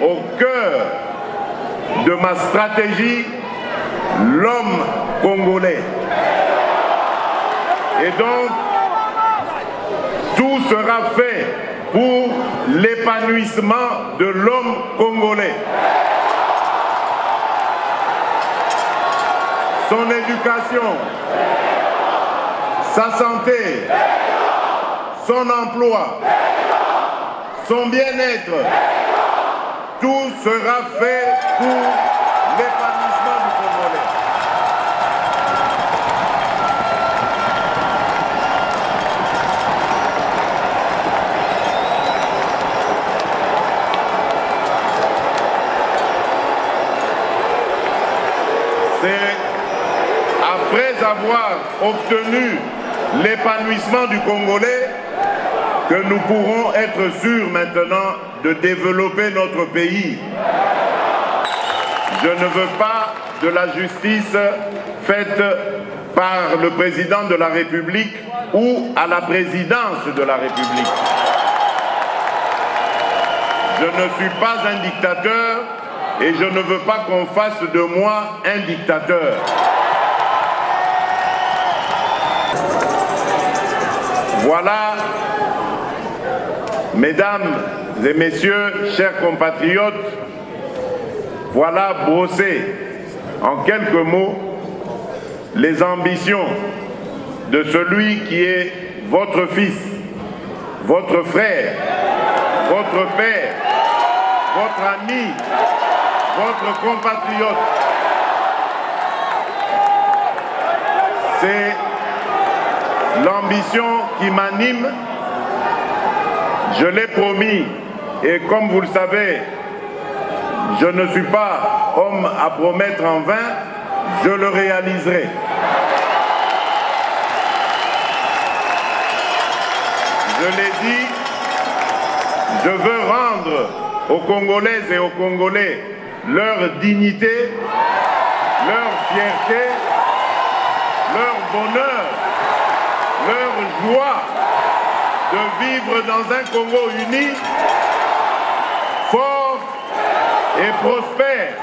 au cœur de ma stratégie l'homme congolais. Et donc, tout sera fait pour l'épanouissement de l'homme congolais. Son éducation, sa santé, son emploi, son bien-être, tout sera fait pour l'épanouissement du Congolais. C'est après avoir obtenu l'épanouissement du Congolais que nous pourrons être sûrs maintenant de développer notre pays. Je ne veux pas de la justice faite par le président de la République ou à la présidence de la République. Je ne suis pas un dictateur et je ne veux pas qu'on fasse de moi un dictateur. Voilà, mesdames et messieurs, chers compatriotes, voilà brossé en quelques mots les ambitions de celui qui est votre fils, votre frère, votre père, votre ami, votre compatriote. C'est l'ambition qui m'anime. Je l'ai promis et comme vous le savez, je ne suis pas homme à promettre en vain, je le réaliserai. Je l'ai dit, je veux rendre aux Congolaises et aux Congolais leur dignité, leur fierté, leur bonheur, leur joie de vivre dans un Congo uni, fort et prospère.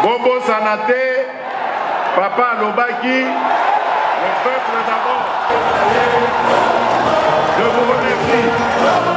Bobo Sanate, Papa Lobaki, le peuple d'abord. Je vous remercie.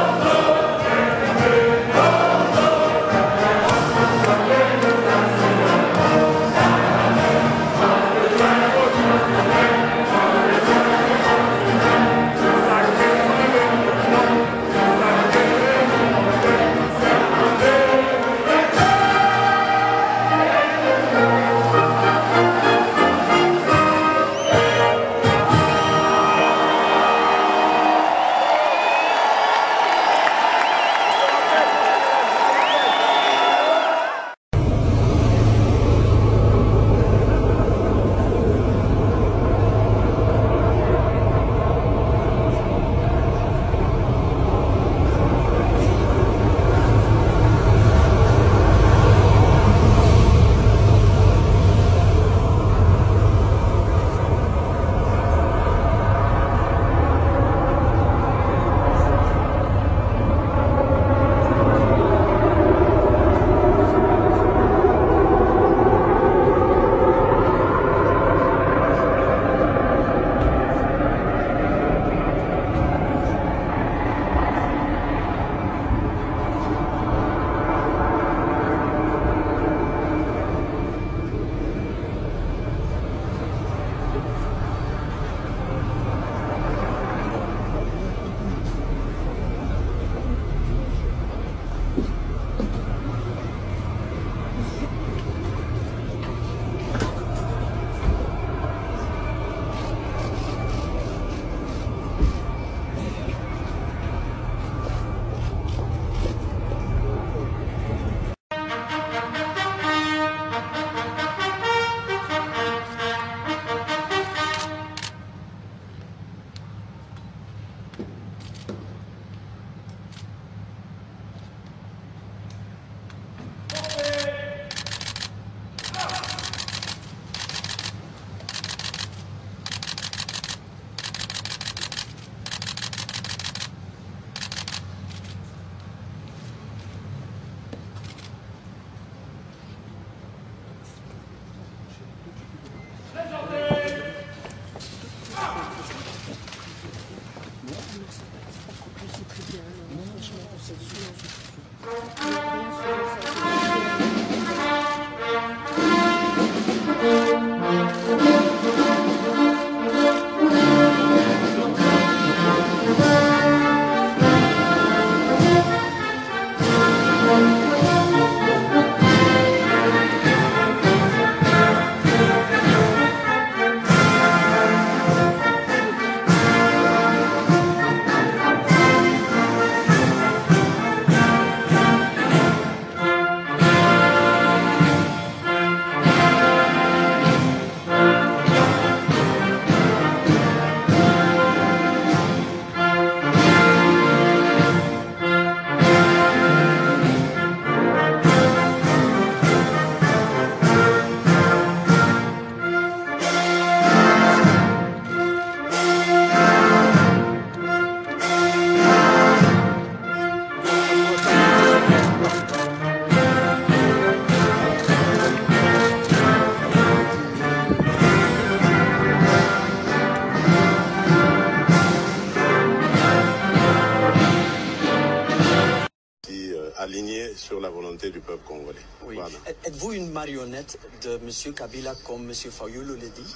aligné sur la volonté du peuple congolais. Oui. Voilà. Êtes-vous une marionnette de M. Kabila comme M. Fayulu l'a dit?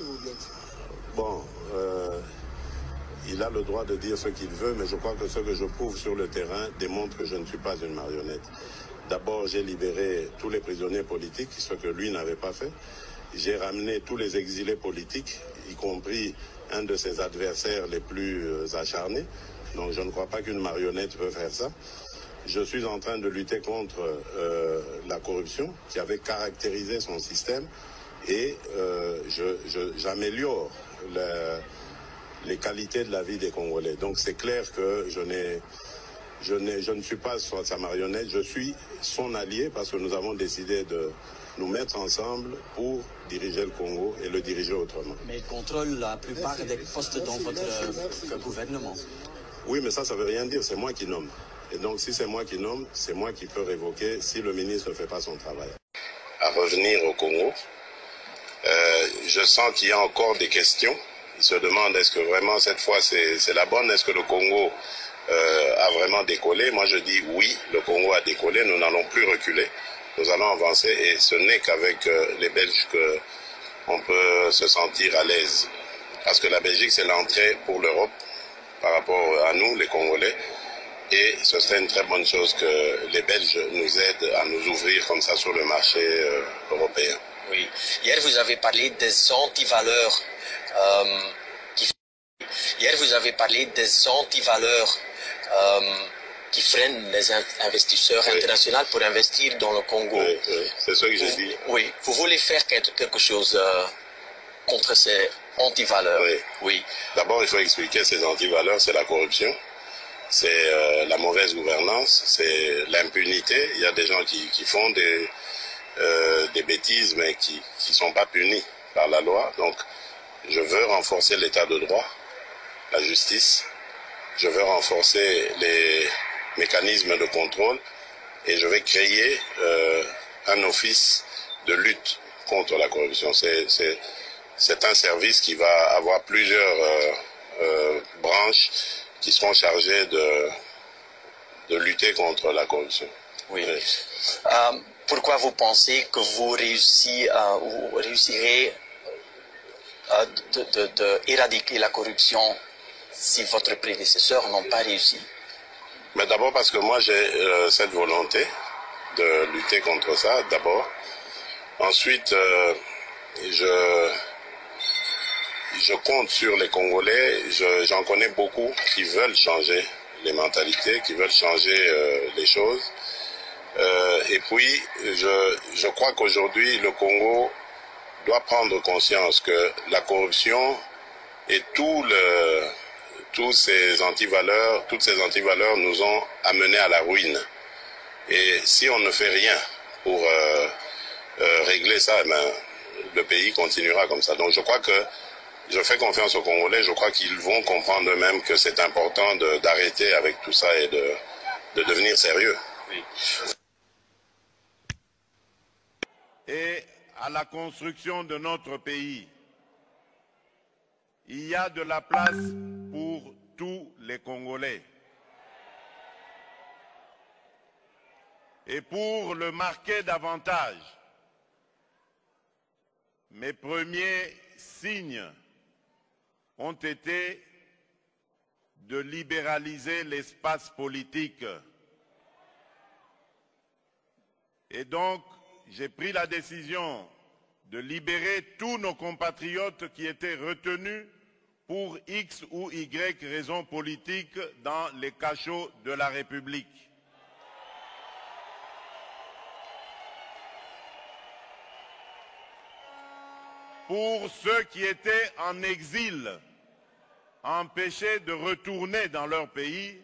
Bon, il a le droit de dire ce qu'il veut, mais je crois que ce que je prouve sur le terrain démontre que je ne suis pas une marionnette. D'abord, j'ai libéré tous les prisonniers politiques, ce que lui n'avait pas fait. J'ai ramené tous les exilés politiques, y compris un de ses adversaires les plus acharnés. Donc je ne crois pas qu'une marionnette peut faire ça. Je suis en train de lutter contre la corruption qui avait caractérisé son système et j'améliore les qualités de la vie des Congolais. Donc c'est clair que je ne suis pas sa marionnette, je suis son allié parce que nous avons décidé de nous mettre ensemble pour diriger le Congo et le diriger autrement. Mais il contrôle la plupart des postes dans votre gouvernement. Oui, mais ça ne veut rien dire, c'est moi qui nomme. Et donc si c'est moi qui nomme, c'est moi qui peux révoquer si le ministre ne fait pas son travail. À revenir au Congo, je sens qu'il y a encore des questions. Ils se demandent est-ce que vraiment cette fois c'est la bonne, est-ce que le Congo a vraiment décollé? Moi je dis oui, le Congo a décollé, nous n'allons plus reculer. Nous allons avancer et ce n'est qu'avec les Belges qu'on peut se sentir à l'aise. Parce que la Belgique, c'est l'entrée pour l'Europe par rapport à nous, les Congolais. Et ce serait une très bonne chose que les Belges nous aident à nous ouvrir comme ça sur le marché européen. Oui. Hier, vous avez parlé des antivaleurs qui freinent les investisseurs internationaux pour investir dans le Congo. Oui, oui, c'est ce que j'ai dit. Oui, vous voulez faire quelque chose contre ces antivaleurs. Oui. Oui. D'abord, il faut expliquer ces antivaleurs, c'est la corruption, c'est la mauvaise gouvernance, c'est l'impunité. Il y a des gens qui font des bêtises, mais qui ne sont pas punis par la loi. Donc, je veux renforcer l'état de droit, la justice. Je veux renforcer les mécanismes de contrôle et je vais créer un office de lutte contre la corruption. C'est un service qui va avoir plusieurs branches qui seront chargées de lutter contre la corruption. Oui. Pourquoi vous pensez que vous réussirez d'éradiquer la corruption si votre prédécesseur n'ont pas réussi? Mais d'abord parce que moi j'ai cette volonté de lutter contre ça, d'abord. Ensuite, je compte sur les Congolais, j'en connais beaucoup qui veulent changer les mentalités, qui veulent changer les choses. Et puis, je crois qu'aujourd'hui, le Congo doit prendre conscience que la corruption et toutes ces antivaleurs nous ont amenés à la ruine. Et si on ne fait rien pour régler ça, le pays continuera comme ça. Donc je crois que je fais confiance aux Congolais, je crois qu'ils vont comprendre eux-mêmes que c'est important d'arrêter avec tout ça et de devenir sérieux. Oui. Et à la construction de notre pays, il y a de la place pour tous les Congolais. Et pour le marquer davantage, mes premiers signes ont été de libéraliser l'espace politique. Et donc, j'ai pris la décision de libérer tous nos compatriotes qui étaient retenus pour X ou Y raisons politiques dans les cachots de la République. Pour ceux qui étaient en exil, empêchés de retourner dans leur pays,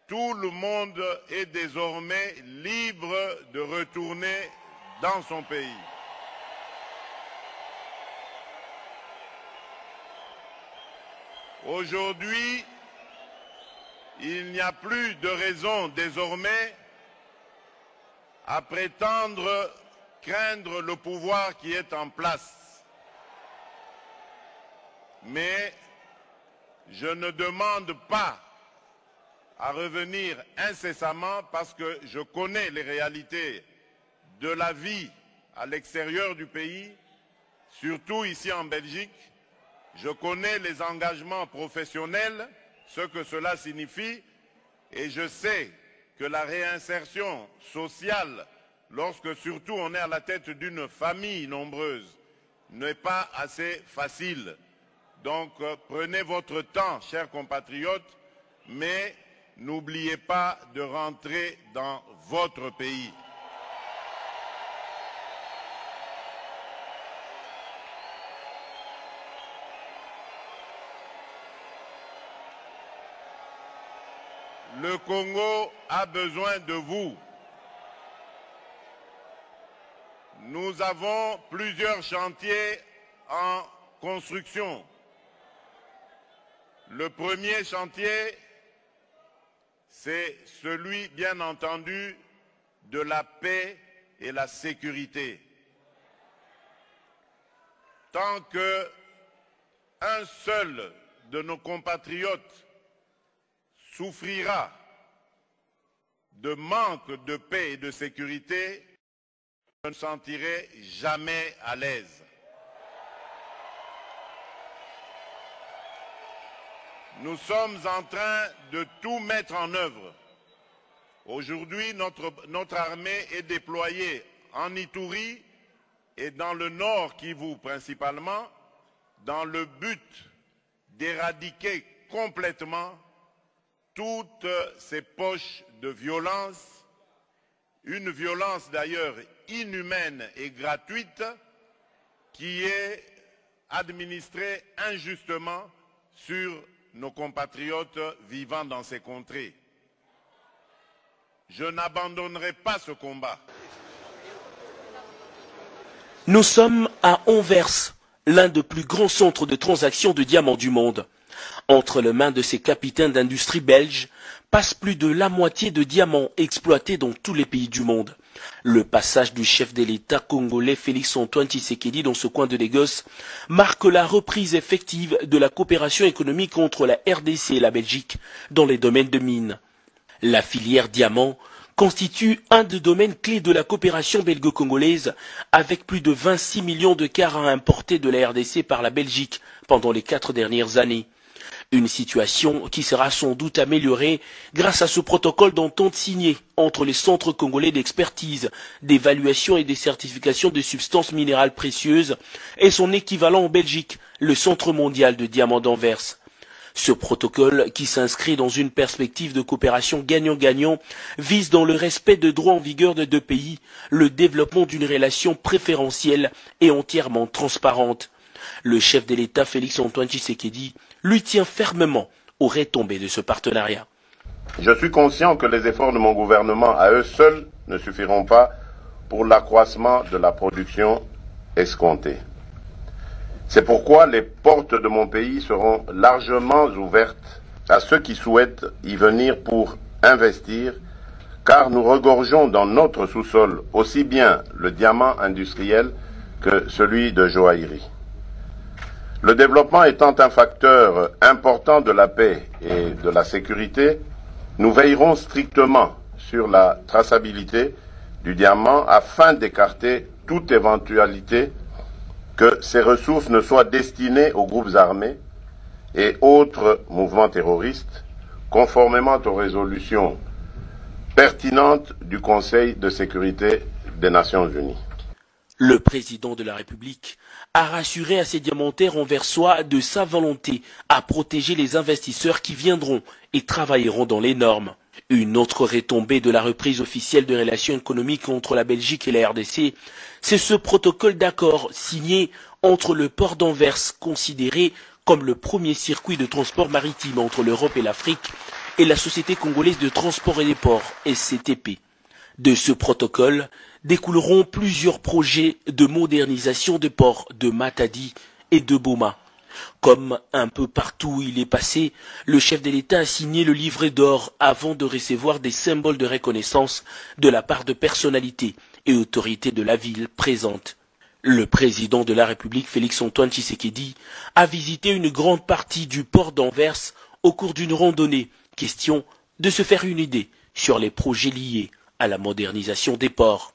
tout le monde est désormais libre de retourner dans son pays. Aujourd'hui, il n'y a plus de raison désormais à prétendre craindre le pouvoir qui est en place. Mais je ne demande pas à revenir incessamment parce que je connais les réalités de la vie à l'extérieur du pays, surtout ici en Belgique. Je connais les engagements professionnels, ce que cela signifie, et je sais que la réinsertion sociale, lorsque surtout on est à la tête d'une famille nombreuse, n'est pas assez facile. Donc prenez votre temps, chers compatriotes, mais n'oubliez pas de rentrer dans votre pays. Le Congo a besoin de vous. Nous avons plusieurs chantiers en construction. Le premier chantier, c'est celui, bien entendu, de la paix et la sécurité. Tant qu'un seul de nos compatriotes souffrira de manque de paix et de sécurité, je ne me sentirai jamais à l'aise. Nous sommes en train de tout mettre en œuvre. Aujourd'hui, notre armée est déployée en Ituri et dans le nord Kivu principalement, dans le but d'éradiquer complètement toutes ces poches de violence, une violence d'ailleurs inhumaine et gratuite qui est administrée injustement sur nos compatriotes vivant dans ces contrées. Je n'abandonnerai pas ce combat. Nous sommes à Anvers, l'un des plus grands centres de transaction de diamants du monde. Entre les mains de ces capitaines d'industrie belges passe plus de la moitié de diamants exploités dans tous les pays du monde. Le passage du chef de l'État congolais Félix-Antoine Tshisekedi dans ce coin de Lagos marque la reprise effective de la coopération économique entre la RDC et la Belgique dans les domaines de mines. La filière diamant constitue un des domaines clés de la coopération belgo-congolaise avec plus de 26 millions de carats importés de la RDC par la Belgique pendant les 4 dernières années. Une situation qui sera sans doute améliorée grâce à ce protocole d'entente signé entre les centres congolais d'expertise, d'évaluation et de certification de substances minérales précieuses et son équivalent en Belgique, le Centre mondial de diamants d'Anvers. Ce protocole, qui s'inscrit dans une perspective de coopération gagnant-gagnant, vise dans le respect de droits en vigueur de deux pays, le développement d'une relation préférentielle et entièrement transparente. Le chef de l'État Félix-Antoine Tshisekedi lui tient fermement aux retombées de ce partenariat. Je suis conscient que les efforts de mon gouvernement à eux seuls ne suffiront pas pour l'accroissement de la production escomptée. C'est pourquoi les portes de mon pays seront largement ouvertes à ceux qui souhaitent y venir pour investir, car nous regorgeons dans notre sous-sol aussi bien le diamant industriel que celui de joaillerie. Le développement étant un facteur important de la paix et de la sécurité, nous veillerons strictement sur la traçabilité du diamant afin d'écarter toute éventualité que ces ressources ne soient destinées aux groupes armés et autres mouvements terroristes, conformément aux résolutions pertinentes du Conseil de sécurité des Nations Unies. Le président de la République a rassuré à ses diamantaires anversois de sa volonté à protéger les investisseurs qui viendront et travailleront dans les normes. Une autre retombée de la reprise officielle de relations économiques entre la Belgique et la RDC, c'est ce protocole d'accord signé entre le port d'Anvers, considéré comme le premier circuit de transport maritime entre l'Europe et l'Afrique, et la Société congolaise de transport et des ports, SCTP. De ce protocole découleront plusieurs projets de modernisation des ports de Matadi et de Boma. Comme un peu partout où il est passé, le chef de l'État a signé le livret d'or avant de recevoir des symboles de reconnaissance de la part de personnalités et autorités de la ville présentes. Le président de la République, Félix-Antoine Tshisekedi, a visité une grande partie du port d'Anvers au cours d'une randonnée, question de se faire une idée sur les projets liés à la modernisation des ports.